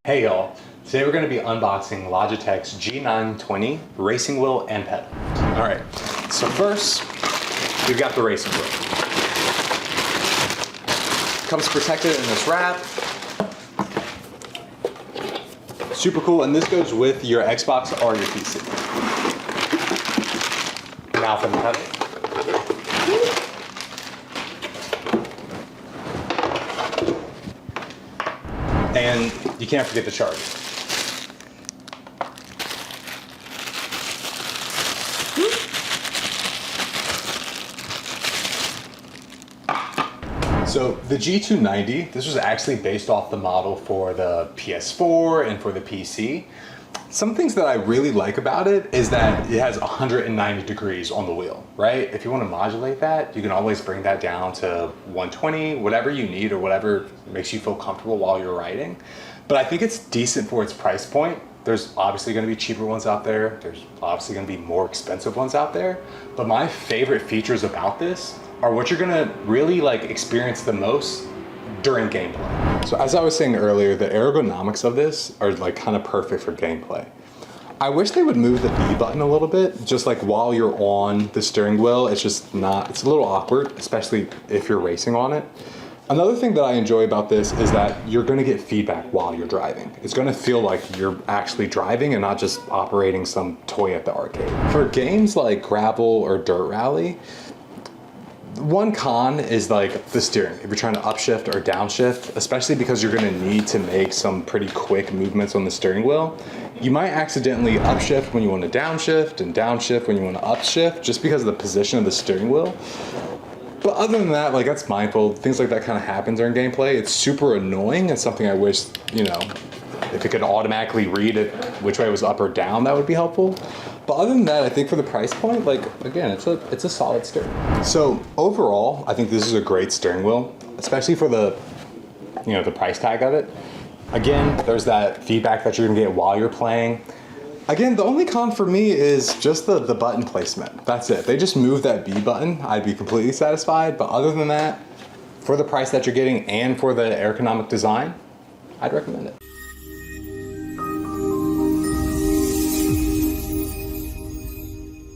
Hey y'all, today we're going to be unboxing Logitech's G920 racing wheel and pedal. Alright, so first we've got the racing wheel. Comes protected in this wrap. Super cool, and this goes with your Xbox or your PC. Now for the pedal. And you can't forget the charger. So the G290, this was actually based off the model for the PS4 and for the PC. Some things that I really like about it is that it has 190 degrees on the wheel, right? If you want to modulate that, you can always bring that down to 120, whatever you need or whatever makes you feel comfortable while you're riding. But I think it's decent for its price point. There's obviously going to be cheaper ones out there. There's obviously going to be more expensive ones out there. But my favorite features about this are what you're going to really experience the most during gameplay. So as I was saying earlier, the ergonomics of this are kind of perfect for gameplay. I wish they would move the B button a little bit, just while you're on the steering wheel. It's just not, it's a little awkward, especially if you're racing on it. Another thing that I enjoy about this is that you're gonna get feedback while you're driving. It's gonna feel like you're actually driving and not just operating some toy at the arcade. For games like Gravel or Dirt Rally, one con is the steering. If you're trying to upshift or downshift, especially because you're gonna need to make some pretty quick movements on the steering wheel, you might accidentally upshift when you want to downshift and downshift when you want to upshift just because of the position of the steering wheel. But other than that, that's mindful. Things like that kind of happen during gameplay. It's super annoying and something I wish, if it could automatically read it which way was up or down, that would be helpful. But other than that, I think for the price point, again, it's a solid steering wheel. So overall, I think this is a great steering wheel, especially for the price tag of it. Again, there's that feedback that you're gonna get while you're playing. Again, the only con for me is just the button placement. That's it. They just moved that B button, I'd be completely satisfied. But other than that, for the price that you're getting and for the ergonomic design, I'd recommend it.